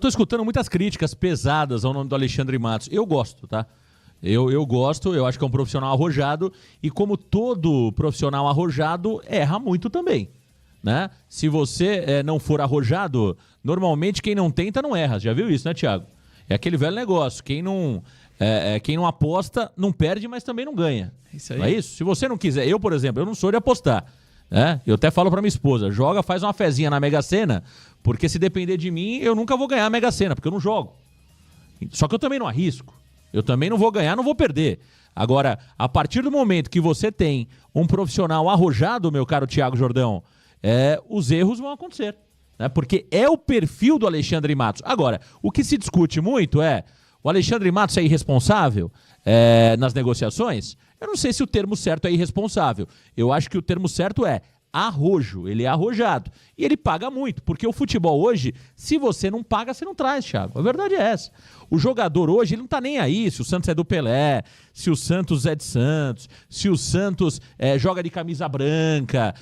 Tô escutando muitas críticas pesadas ao nome do Alexandre Matos. Eu gosto, tá? Eu gosto, eu acho que é um profissional arrojado e como todo profissional arrojado, erra muito também, né? Se você não for arrojado, normalmente quem não tenta não erra. Já viu isso, né, Thiago? É aquele velho negócio, quem não aposta não perde, mas também não ganha. Isso aí. Não é isso? Se você não quiser, eu, por exemplo, eu não sou de apostar. Eu até falo pra minha esposa, joga, faz uma fezinha na Mega Sena, porque se depender de mim, eu nunca vou ganhar a Mega Sena, porque eu não jogo. Só que eu também não arrisco. Eu também não vou ganhar, não vou perder. Agora, a partir do momento que você tem um profissional arrojado, meu caro Thiago Jordão, os erros vão acontecer. Né? Porque é o perfil do Alexandre Matos. Agora, o que se discute muito é, o Alexandre Matos é irresponsável nas negociações? Eu não sei se o termo certo é irresponsável. Eu acho que o termo certo é arrojo. Ele é arrojado. E ele paga muito, porque o futebol hoje, se você não paga, você não traz, Thiago. A verdade é essa. O jogador hoje, ele não tá nem aí se o Santos é do Pelé, se o Santos é de Santos, se o Santos joga de camisa branca.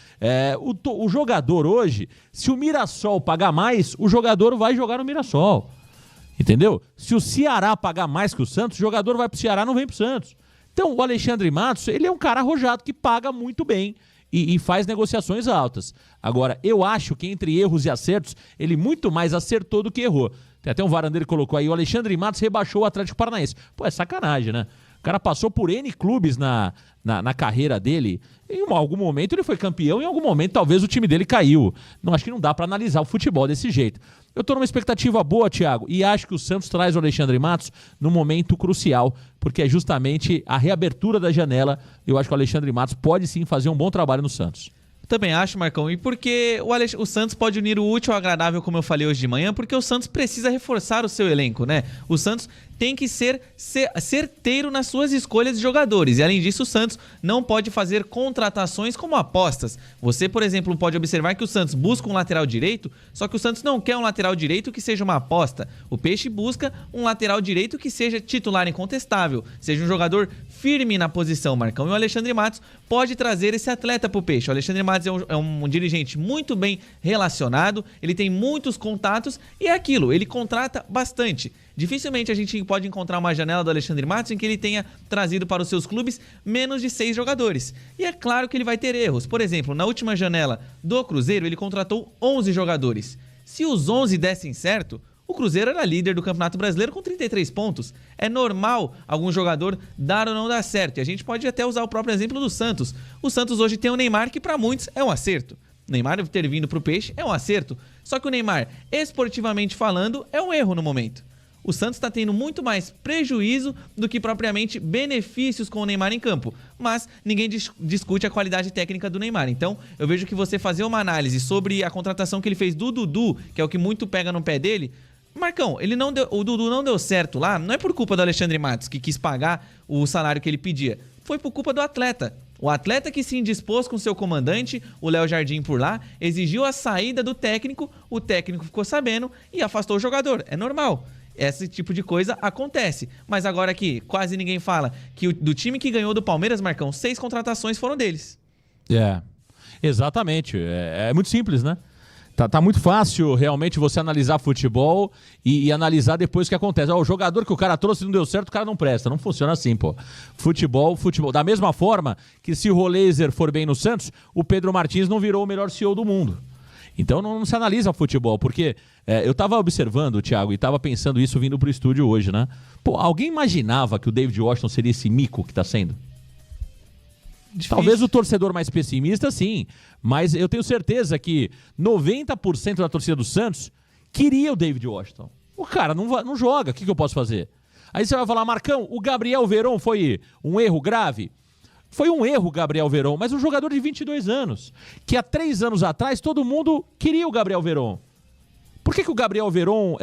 O jogador hoje, se o Mirassol pagar mais, o jogador vai jogar no Mirassol. Entendeu? Se o Ceará pagar mais que o Santos, o jogador vai pro Ceará, não vem pro Santos. Então, o Alexandre Matos, ele é um cara arrojado que paga muito bem e faz negociações altas. Agora, eu acho que entre erros e acertos, ele muito mais acertou do que errou. Tem até um varandeiro que colocou aí, o Alexandre Matos rebaixou o Atlético Paranaense. Pô, é sacanagem, né? O cara passou por N clubes na carreira dele. Em algum momento ele foi campeão, em algum momento talvez o time dele caiu. Não, acho que não dá pra analisar o futebol desse jeito. Eu tô numa expectativa boa, Thiago, e acho que o Santos traz o Alexandre Matos num momento crucial, porque é justamente a reabertura da janela. Eu acho que o Alexandre Matos pode sim fazer um bom trabalho no Santos. Também acho, Marcão, e porque o Santos pode unir o útil ao agradável, como eu falei hoje de manhã, porque o Santos precisa reforçar o seu elenco, né? O Santos tem que ser certeiro nas suas escolhas de jogadores. E além disso, o Santos não pode fazer contratações como apostas. Você, por exemplo, pode observar que o Santos busca um lateral direito, só que o Santos não quer um lateral direito que seja uma aposta. O Peixe busca um lateral direito que seja titular incontestável, seja um jogador firme na posição, Marcão. E o Alexandre Matos pode trazer esse atleta pro Peixe. O Alexandre Matos é um dirigente muito bem relacionado, ele tem muitos contatos e é aquilo, ele contrata bastante. Dificilmente a gente pode encontrar uma janela do Alexandre Matos em que ele tenha trazido para os seus clubes menos de 6 jogadores. E é claro que ele vai ter erros. Por exemplo, na última janela do Cruzeiro, ele contratou 11 jogadores. Se os 11 dessem certo, o Cruzeiro era líder do Campeonato Brasileiro com 33 pontos. É normal algum jogador dar ou não dar certo. E a gente pode até usar o próprio exemplo do Santos. O Santos hoje tem o Neymar, que para muitos é um acerto. O Neymar ter vindo para o Peixe é um acerto. Só que o Neymar, esportivamente falando, é um erro no momento. O Santos está tendo muito mais prejuízo do que propriamente benefícios com o Neymar em campo. Mas ninguém discute a qualidade técnica do Neymar. Então, eu vejo que você fazer uma análise sobre a contratação que ele fez do Dudu, que é o que muito pega no pé dele. Marcão, o Dudu não deu certo lá, não é por culpa do Alexandre Matos, que quis pagar o salário que ele pedia. Foi por culpa do atleta. O atleta que se indispôs com seu comandante, o Léo Jardim, por lá, exigiu a saída do técnico, o técnico ficou sabendo e afastou o jogador. É normal. Esse tipo de coisa acontece. Mas agora aqui, quase ninguém fala que do time que ganhou do Palmeiras, Marcão, 6 contratações foram deles. Exatamente. É muito simples, né? Tá muito fácil realmente você analisar futebol e analisar depois o que acontece. O jogador que o cara trouxe não deu certo, o cara não presta. Não funciona assim, pô. Futebol. Da mesma forma que se o Roleiser for bem no Santos, o Pedro Martins não virou o melhor CEO do mundo. Então não se analisa futebol, porque eu tava observando, Thiago, e tava pensando isso vindo pro estúdio hoje, né? Pô, alguém imaginava que o David Washington seria esse mico que tá sendo? Difícil. Talvez o torcedor mais pessimista, sim. Mas eu tenho certeza que 90% da torcida do Santos queria o David Washington. O cara não joga, o que eu posso fazer? Aí você vai falar, Marcão, o Gabriel Veron foi um erro grave? Foi um erro o Gabriel Veron, mas um jogador de 22 anos, que há 3 anos atrás todo mundo queria o Gabriel Veron. Por que o Gabriel Veron,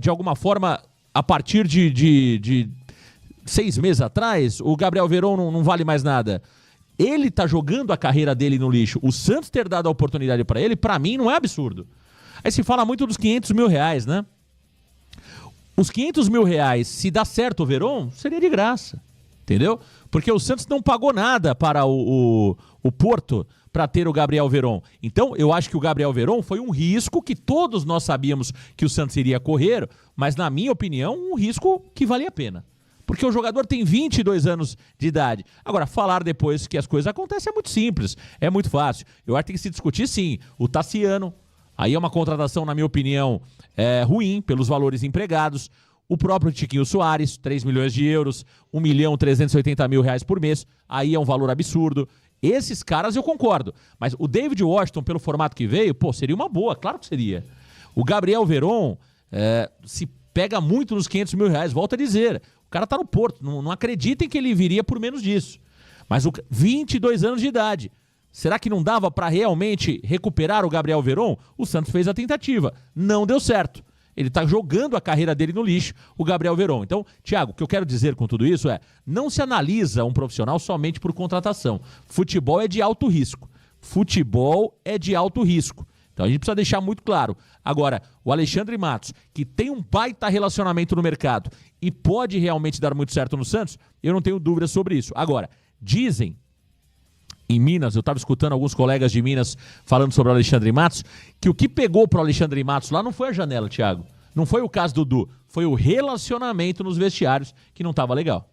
de alguma forma, a partir de 6 meses atrás, o Gabriel Veron não vale mais nada? Ele tá jogando a carreira dele no lixo. O Santos ter dado a oportunidade pra ele, pra mim, não é absurdo. Aí se fala muito dos 500 mil reais, né? Os 500 mil reais, se dá certo o Veron, seria de graça. Entendeu? Porque o Santos não pagou nada para o Porto para ter o Gabriel Veron. Então, eu acho que o Gabriel Veron foi um risco que todos nós sabíamos que o Santos iria correr, mas, na minha opinião, um risco que valia a pena. Porque o jogador tem 22 anos de idade. Agora, falar depois que as coisas acontecem é muito simples, é muito fácil. Eu acho que tem que se discutir, sim, o Tassiano. Aí é uma contratação, na minha opinião, ruim pelos valores empregados. O próprio Tiquinho Soares, 3 milhões de euros, 1.380.000 reais por mês. Aí é um valor absurdo. Esses caras eu concordo. Mas o David Washington, pelo formato que veio, seria uma boa, claro que seria. O Gabriel Veron se pega muito nos 500 mil reais, volto a dizer. O cara tá no Porto, não acreditem que ele viria por menos disso. Mas 22 anos de idade. Será que não dava para realmente recuperar o Gabriel Veron? O Santos fez a tentativa, não deu certo. Ele está jogando a carreira dele no lixo, o Gabriel Veron. Então, Thiago, o que eu quero dizer com tudo isso não se analisa um profissional somente por contratação. Futebol é de alto risco. Futebol é de alto risco. Então a gente precisa deixar muito claro. Agora, o Alexandre Matos, que tem um baita relacionamento no mercado e pode realmente dar muito certo no Santos, eu não tenho dúvida sobre isso. Agora, dizem em Minas, eu estava escutando alguns colegas de Minas falando sobre o Alexandre Matos, que o que pegou para o Alexandre Matos lá não foi a janela, Thiago. Não foi o caso do Dudu, foi o relacionamento nos vestiários que não estava legal.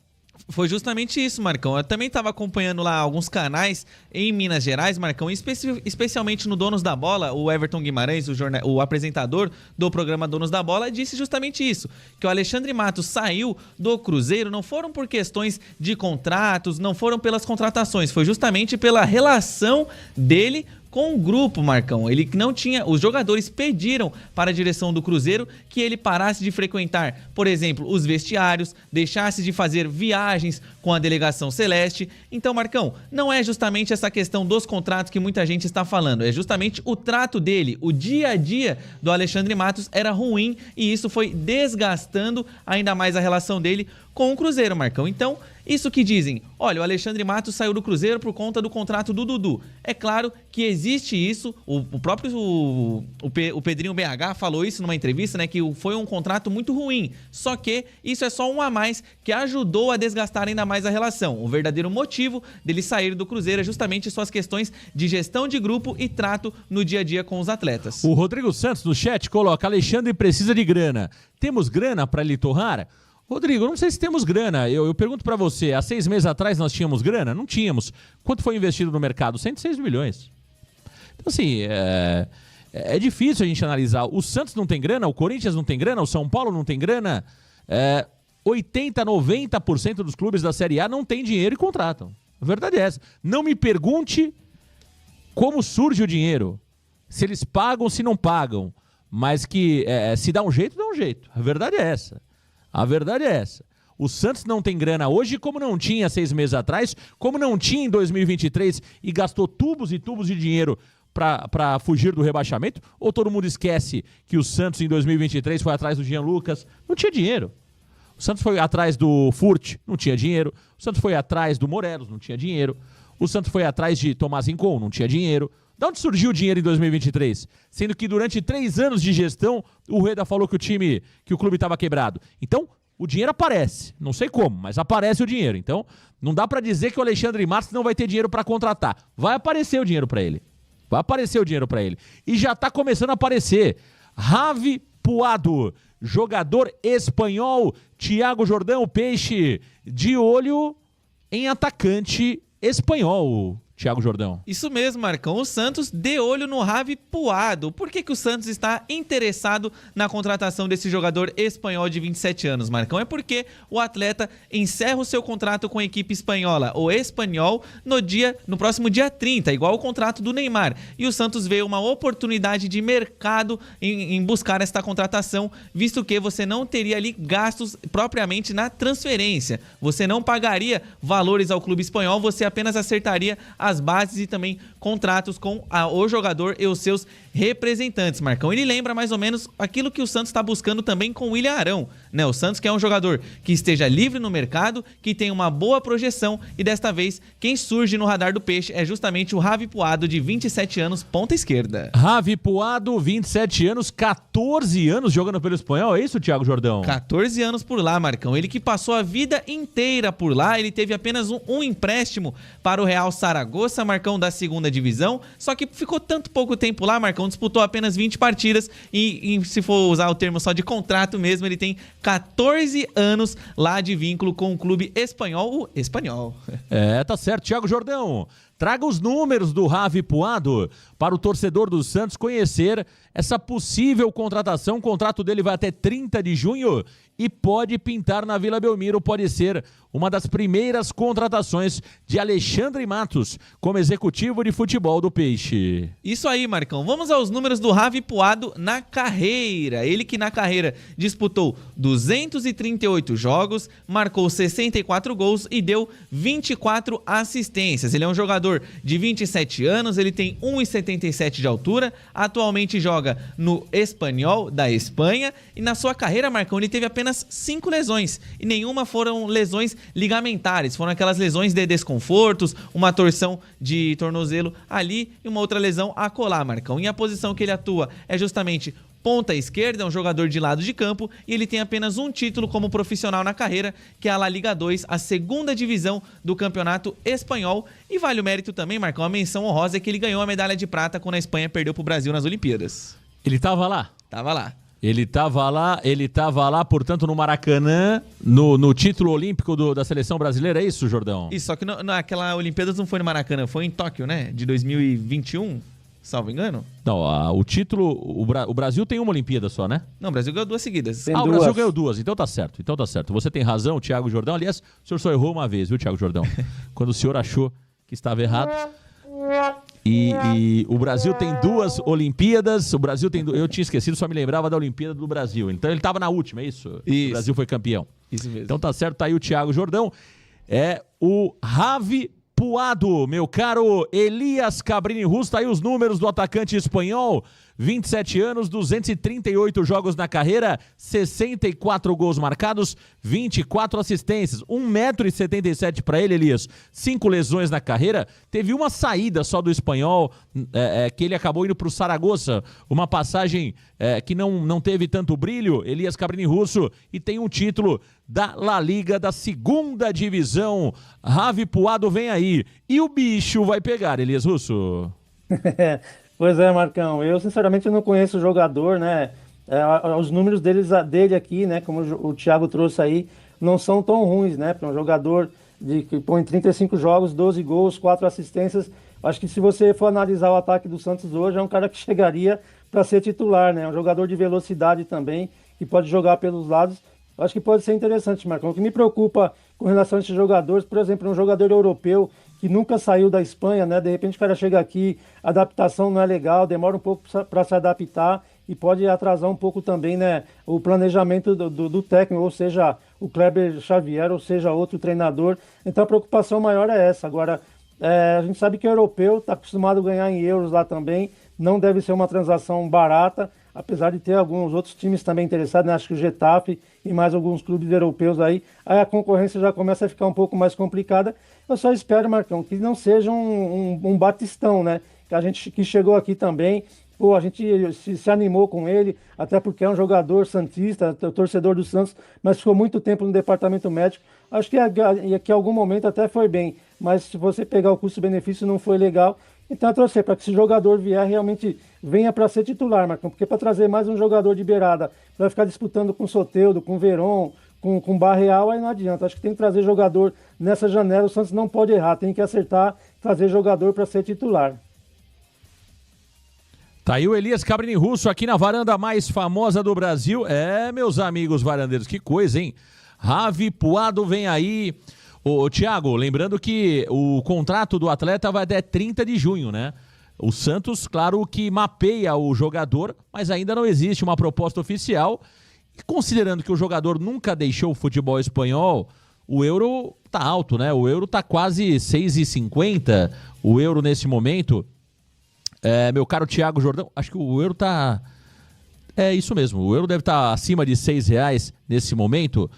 Foi justamente isso, Marcão. Eu também estava acompanhando lá alguns canais em Minas Gerais, Marcão, especialmente no Donos da Bola. O Everton Guimarães, o apresentador do programa Donos da Bola, disse justamente isso, que o Alexandre Matos saiu do Cruzeiro não foram por questões de contratos, não foram pelas contratações, foi justamente pela relação dele com o grupo, Marcão. Ele não tinha... Os jogadores pediram para a direção do Cruzeiro que ele parasse de frequentar, por exemplo, os vestiários, deixasse de fazer viagens com a delegação celeste. Então, Marcão, não é justamente essa questão dos contratos que muita gente está falando, é justamente o trato dele, o dia a dia do Alexandre Matos era ruim e isso foi desgastando ainda mais a relação dele com o Cruzeiro, Marcão. Então, isso que dizem, olha, o Alexandre Matos saiu do Cruzeiro por conta do contrato do Dudu. É claro que existe isso, o próprio o Pedrinho BH falou isso numa entrevista, né, que foi um contrato muito ruim. Só que isso é só um a mais que ajudou a desgastar ainda mais a relação. O verdadeiro motivo dele sair do Cruzeiro é justamente suas questões de gestão de grupo e trato no dia a dia com os atletas. O Rodrigo Santos no chat coloca, Alexandre precisa de grana. Temos grana para ele torrar? Rodrigo, não sei se temos grana. Eu pergunto para você, há 6 meses atrás nós tínhamos grana? Não tínhamos. Quanto foi investido no mercado? 106 milhões. Então, assim, é difícil a gente analisar. O Santos não tem grana, o Corinthians não tem grana, o São Paulo não tem grana. 80, 90% dos clubes da Série A não tem dinheiro e contratam. A verdade é essa. Não me pergunte como surge o dinheiro. Se eles pagam, se não pagam. Mas que se dá um jeito, dá um jeito. A verdade é essa. A verdade é essa. O Santos não tem grana hoje, como não tinha 6 meses atrás, como não tinha em 2023 e gastou tubos e tubos de dinheiro para fugir do rebaixamento? Ou todo mundo esquece que o Santos em 2023 foi atrás do Jean Lucas? Não tinha dinheiro. O Santos foi atrás do Furt, não tinha dinheiro. O Santos foi atrás do Morelos, não tinha dinheiro. O Santos foi atrás de Tomás Rincon, não tinha dinheiro. De onde surgiu o dinheiro em 2023? Sendo que durante 3 anos de gestão, o Rueda falou que o clube estava quebrado. Então, o dinheiro aparece. Não sei como, mas aparece o dinheiro. Então, não dá para dizer que o Alexandre Matos não vai ter dinheiro para contratar. Vai aparecer o dinheiro para ele. Vai aparecer o dinheiro para ele. E já está começando a aparecer. Javi Puado, jogador espanhol. Thiago Jordão, Peixe, de olho em atacante espanhol. Thiago Jordão. Isso mesmo, Marcão. O Santos de olho no Javi Puado. Por que o Santos está interessado na contratação desse jogador espanhol de 27 anos, Marcão? É porque o atleta encerra o seu contrato com a equipe espanhola, o Espanhol, no próximo dia 30, igual o contrato do Neymar. E o Santos vê uma oportunidade de mercado em buscar esta contratação, visto que você não teria ali gastos propriamente na transferência. Você não pagaria valores ao clube espanhol, você apenas acertaria as bases e também contratos com o jogador e os seus representantes, Marcão. Ele lembra mais ou menos aquilo que o Santos está buscando também com o William Arão, né? O Santos quer um jogador que esteja livre no mercado, que tenha uma boa projeção e desta vez quem surge no radar do Peixe é justamente o Javi Puado, de 27 anos, ponta esquerda. Javi Puado, 27 anos, 14 anos jogando pelo Espanhol, é isso, Thiago Jordão? 14 anos por lá, Marcão. Ele que passou a vida inteira por lá, ele teve apenas um empréstimo para o Real Saragossa, Saragossa, Marcão, da segunda divisão, só que ficou tanto pouco tempo lá, Marcão, disputou apenas 20 partidas e se for usar o termo só de contrato mesmo, ele tem 14 anos lá de vínculo com o clube espanhol, o Espanhol. Tá certo. Thiago Jordão, traga os números do Ravi Puado para o torcedor do Santos conhecer essa possível contratação. O contrato dele vai até 30 de junho e pode pintar na Vila Belmiro. Pode ser uma das primeiras contratações de Alexandre Matos como executivo de futebol do Peixe. Isso aí, Marcão. Vamos aos números do Ravi Puado na carreira. Ele que na carreira disputou 238 jogos, marcou 64 gols e deu 24 assistências. Ele é um jogador de 27 anos, ele tem 1,77 de altura, atualmente joga no Espanhol da Espanha e na sua carreira, Marcão, ele teve apenas 5 lesões e nenhuma foram lesões ligamentares, foram aquelas lesões de desconfortos, uma torção de tornozelo ali e uma outra lesão acolá, Marcão. E a posição que ele atua é justamente ponta esquerda, é um jogador de lado de campo e ele tem apenas um título como profissional na carreira, que é a La Liga 2, a segunda divisão do campeonato espanhol. E vale o mérito também, Marcão, a menção honrosa é que ele ganhou a medalha de prata quando a Espanha perdeu pro Brasil nas Olimpíadas. Ele tava lá? Tava lá. Ele tava lá, portanto, no Maracanã, no título olímpico da seleção brasileira, é isso, Jordão? Isso, só que naquela Olimpíadas não foi no Maracanã, foi em Tóquio, né? De 2021, salvo engano. Não, o título, o Brasil tem uma Olimpíada só, né? Não, o Brasil ganhou 2 seguidas. O Brasil ganhou 2, então tá certo. Você tem razão, Thiago Jordão. Aliás, o senhor só errou uma vez, viu, Thiago Jordão? Quando o senhor achou que estava errado. E o Brasil tem 2 Olimpíadas. O Brasil tem. Eu tinha esquecido, só me lembrava da Olimpíada do Brasil. Então ele estava na última, é isso? Isso. O Brasil foi campeão. Isso mesmo. Então tá certo, tá aí o Thiago Jordão. É o Ravi Puado, meu caro Elias Cabrini Russo. Tá aí os números do atacante espanhol. 27 anos, 238 jogos na carreira, 64 gols marcados, 24 assistências, 1,77 m para ele, Elias. 5 lesões na carreira, teve uma saída só do espanhol, que ele acabou indo para o Saragossa, uma passagem que não teve tanto brilho, Elias Cabrini Russo, e tem um título da La Liga, da segunda divisão. Ravi Puado vem aí, e o bicho vai pegar, Elias Russo. Pois é, Marcão, eu sinceramente não conheço o jogador, né? Os números dele aqui, né, como o Thiago trouxe aí, não são tão ruins, né? Para um jogador que põe 35 jogos, 12 gols, 4 assistências. Acho que se você for analisar o ataque do Santos hoje, é um cara que chegaria para ser titular, né? Um jogador de velocidade também, que pode jogar pelos lados. Acho que pode ser interessante, Marcão. O que me preocupa com relação a esses jogadores, por exemplo, um jogador europeu que nunca saiu da Espanha, né? De repente o cara chega aqui, a adaptação não é legal, demora um pouco para se adaptar e pode atrasar um pouco também, né, o planejamento do técnico, ou seja, o Kleber Xavier, ou seja, outro treinador. Então a preocupação maior é essa. Agora, a gente sabe que o europeu está acostumado a ganhar em euros lá também, não deve ser uma transação barata, apesar de ter alguns outros times também interessados, né? Acho que o Getafe e mais alguns clubes europeus aí a concorrência já começa a ficar um pouco mais complicada. Eu só espero, Marcão, que não seja um batistão, né? Que a gente que chegou aqui também, pô, a gente se animou com ele, até porque é um jogador santista, torcedor do Santos, mas ficou muito tempo no departamento médico. Acho que em algum momento até foi bem, mas se você pegar o custo-benefício não foi legal. Então eu torcer para que esse jogador vier realmente venha para ser titular, Marcão, porque para trazer mais um jogador de beirada, para ficar disputando com o Soteldo, com o Verón, com Barreal, aí não adianta. Acho que tem que trazer jogador nessa janela, o Santos não pode errar, tem que acertar, trazer jogador para ser titular. Tá aí o Elias Cabrini Russo aqui na varanda mais famosa do Brasil. Meus amigos varandeiros, que coisa, hein? Ravi Puado vem aí. Ô, Thiago, lembrando que o contrato do atleta vai até 30 de junho, né? O Santos, claro que mapeia o jogador, mas ainda não existe uma proposta oficial. E considerando que o jogador nunca deixou o futebol espanhol, o euro tá alto, né? O euro tá quase 6,50, o euro nesse momento. Meu caro Thiago Jordão, acho que o euro tá... É isso mesmo, o euro deve estar acima de R$6 nesse momento.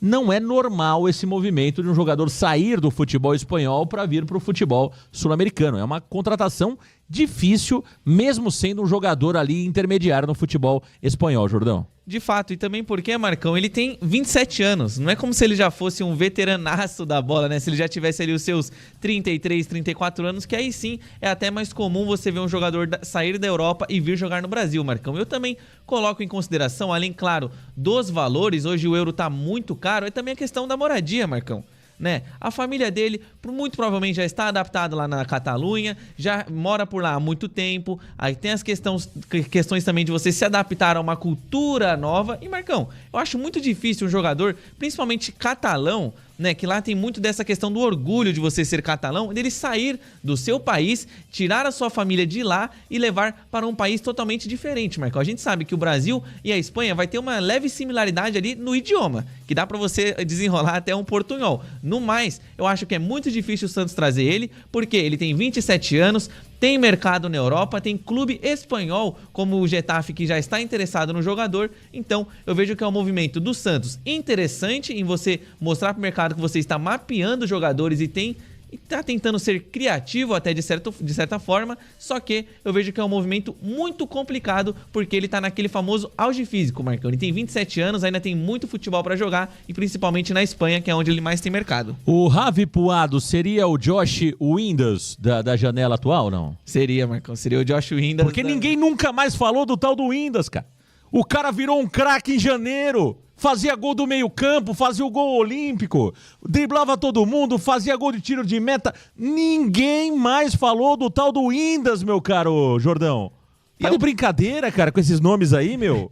Não é normal esse movimento de um jogador sair do futebol espanhol para vir para o futebol sul-americano. É uma contratação difícil, mesmo sendo um jogador ali intermediário no futebol espanhol, Jordão. De fato, e também porque, Marcão, ele tem 27 anos. Não é como se ele já fosse um veteranaço da bola, né? Se ele já tivesse ali os seus 33, 34 anos, que aí sim é até mais comum você ver um jogador sair da Europa e vir jogar no Brasil, Marcão. Eu também coloco em consideração, além, claro, dos valores, hoje o euro tá muito caro, é também a questão da moradia, Marcão. Né? A família dele muito provavelmente já está adaptada lá na Catalunha, já mora por lá há muito tempo. Aí tem as questões também de você se adaptar a uma cultura nova. E Marcão, eu acho muito difícil um jogador, principalmente catalão, né, que lá tem muito dessa questão do orgulho de você ser catalão, dele sair do seu país, tirar a sua família de lá e levar para um país totalmente diferente, Marcão. A gente sabe que o Brasil e a Espanha vai ter uma leve similaridade ali no idioma, que dá para você desenrolar até um portunhol. No mais, eu acho que é muito difícil o Santos trazer ele, porque ele tem 27 anos, tem mercado na Europa, tem clube espanhol como o Getafe que já está interessado no jogador. Então eu vejo que é um movimento do Santos interessante em você mostrar para o mercado que você está mapeando jogadores e está tentando ser criativo até de certa forma, só que eu vejo que é um movimento muito complicado porque ele está naquele famoso auge físico, Marcão. Ele tem 27 anos, ainda tem muito futebol para jogar e principalmente na Espanha, que é onde ele mais tem mercado. O Javi Puado seria o Josh Windass da janela atual, não? Seria, Marcão, seria o Josh Windass. Porque ninguém nunca mais falou do tal do Windass, cara. O cara virou um craque em janeiro. Fazia gol do meio campo, fazia o gol olímpico, driblava todo mundo, fazia gol de tiro de meta. Ninguém mais falou do tal do Windass, meu caro Jordão. Tá de brincadeira, cara, com esses nomes aí, meu?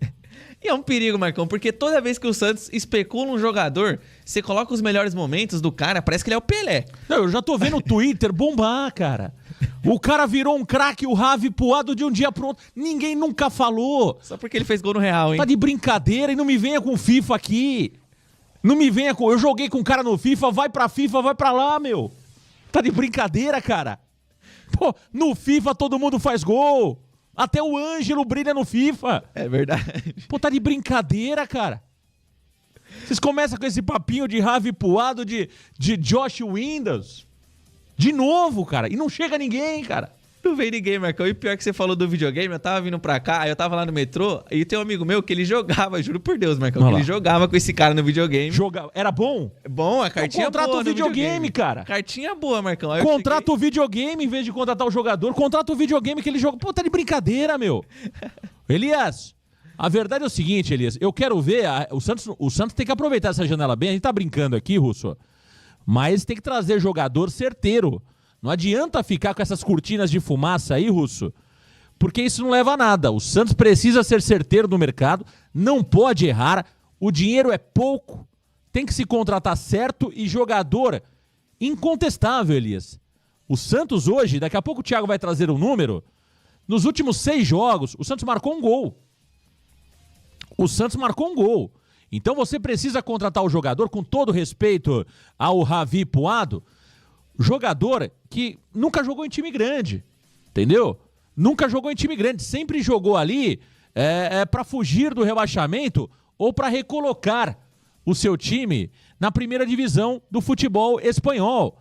E é um perigo, Marcão, porque toda vez que o Santos especula um jogador, você coloca os melhores momentos do cara, parece que ele é o Pelé. Não, eu já tô vendo o Twitter bombar, cara. O cara virou um craque, o Javi Puado, de um dia pro outro. Ninguém nunca falou. Só porque ele fez gol no Real, hein? Tá de brincadeira e não me venha com FIFA aqui. Não me venha com... Eu joguei com um cara no FIFA, vai pra lá, meu. Tá de brincadeira, cara. Pô, no FIFA todo mundo faz gol. Até o Ângelo brilha no FIFA. É verdade. Pô, tá de brincadeira, cara. Vocês começam com esse papinho de Javi Puado, de Josh Windass. De novo, cara. E não chega ninguém, cara. Não veio ninguém, Marcão. E pior que você falou do videogame, eu tava vindo pra cá, aí eu tava lá no metrô, e tem um amigo meu que ele jogava, juro por Deus, Marcão, que ele jogava com esse cara no videogame. Era bom? Bom, a cartinha então, contrata boa o videogame, cara. Cartinha boa, Marcão. Aí contrata o videogame em vez de contratar o jogador. Contrata o videogame que ele joga. Pô, tá de brincadeira, meu. Elias, a verdade é o seguinte, Elias. Eu quero ver... O Santos tem que aproveitar essa janela bem. A gente tá brincando aqui, Russo. Mas tem que trazer jogador certeiro. Não adianta ficar com essas cortinas de fumaça aí, Russo, porque isso não leva a nada. O Santos precisa ser certeiro no mercado, não pode errar, o dinheiro é pouco, tem que se contratar certo e jogador incontestável, Elias. O Santos hoje, daqui a pouco o Thiago vai trazer um número, nos últimos 6 jogos, o Santos marcou um gol. Então você precisa contratar o jogador, com todo respeito ao Javi Puado, jogador que nunca jogou em time grande, entendeu? Nunca jogou em time grande, sempre jogou ali para fugir do rebaixamento ou para recolocar o seu time na primeira divisão do futebol espanhol.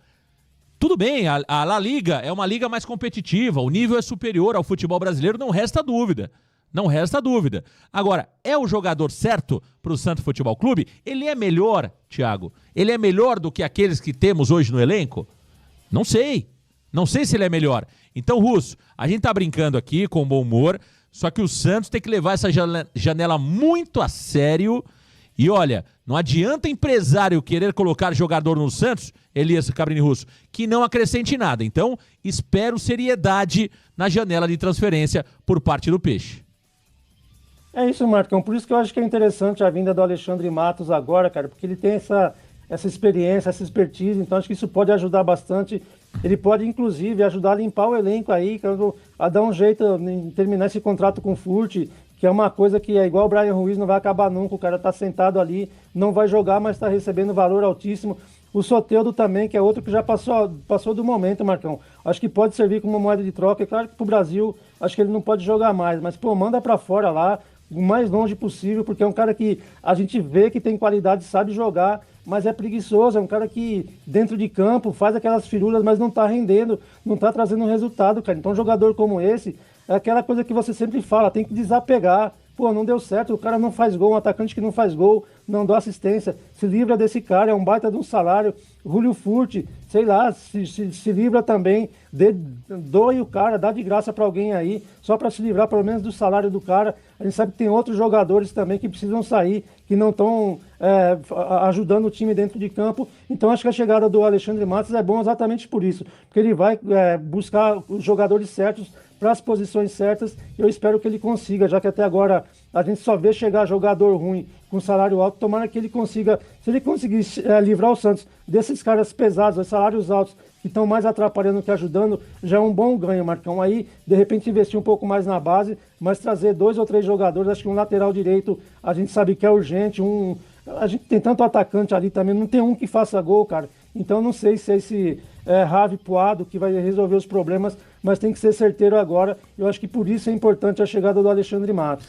Tudo bem, a La Liga é uma liga mais competitiva, o nível é superior ao futebol brasileiro, não resta dúvida. Não resta dúvida. Agora, é o jogador certo para o Santos Futebol Clube? Ele é melhor, Thiago? Ele é melhor do que aqueles que temos hoje no elenco? Não sei. Não sei se ele é melhor. Então, Russo, a gente tá brincando aqui com bom humor, só que o Santos tem que levar essa janela muito a sério. E olha, não adianta empresário querer colocar jogador no Santos, Elias Cabrini Russo, que não acrescente nada. Então, espero seriedade na janela de transferência por parte do Peixe. É isso, Marcão. Por isso que eu acho que é interessante a vinda do Alexandre Matos agora, cara, porque ele tem essa experiência, essa expertise, então acho que isso pode ajudar bastante. Ele pode, inclusive, ajudar a limpar o elenco aí, a dar um jeito em terminar esse contrato com o Furt, que é uma coisa que é igual o Brian Ruiz, não vai acabar nunca. O cara tá sentado ali, não vai jogar, mas está recebendo valor altíssimo. O Soteldo também, que é outro que já passou do momento, Marcão. Acho que pode servir como moeda de troca. É claro que pro Brasil, acho que ele não pode jogar mais, mas, pô, manda pra fora lá. o mais longe possível, porque é um cara que a gente vê que tem qualidade, sabe jogar, mas é preguiçoso, é um cara que dentro de campo faz aquelas firulas, mas não tá rendendo, não tá trazendo resultado, cara. Então um jogador como esse, é aquela coisa que você sempre fala, tem que desapegar. Pô, não deu certo, o cara não faz gol, um atacante que não faz gol, não dá assistência, se livra desse cara, é um baita de um salário. Julio Furti, sei lá, se livra também, doe o cara, dá de graça para alguém aí, só para se livrar pelo menos do salário do cara. A gente sabe que tem outros jogadores também que precisam sair, que não estão ajudando o time dentro de campo. Então acho que a chegada do Alexandre Matos é bom exatamente por isso, porque ele vai buscar os jogadores certos para as posições certas. Eu espero que ele consiga, já que até agora a gente só vê chegar jogador ruim com salário alto. Tomara que ele consiga, se ele conseguir livrar o Santos desses caras pesados, os salários altos, que estão mais atrapalhando que ajudando, já é um bom ganho, Marcão. Aí, de repente, investir um pouco mais na base, mas trazer 2 ou 3 jogadores, acho que um lateral direito, a gente sabe que é urgente, a gente tem tanto atacante ali também, não tem um que faça gol, cara. Então não sei se é esse Ravi Puado que vai resolver os problemas, mas tem que ser certeiro agora. Eu acho que por isso é importante a chegada do Alexandre Matos.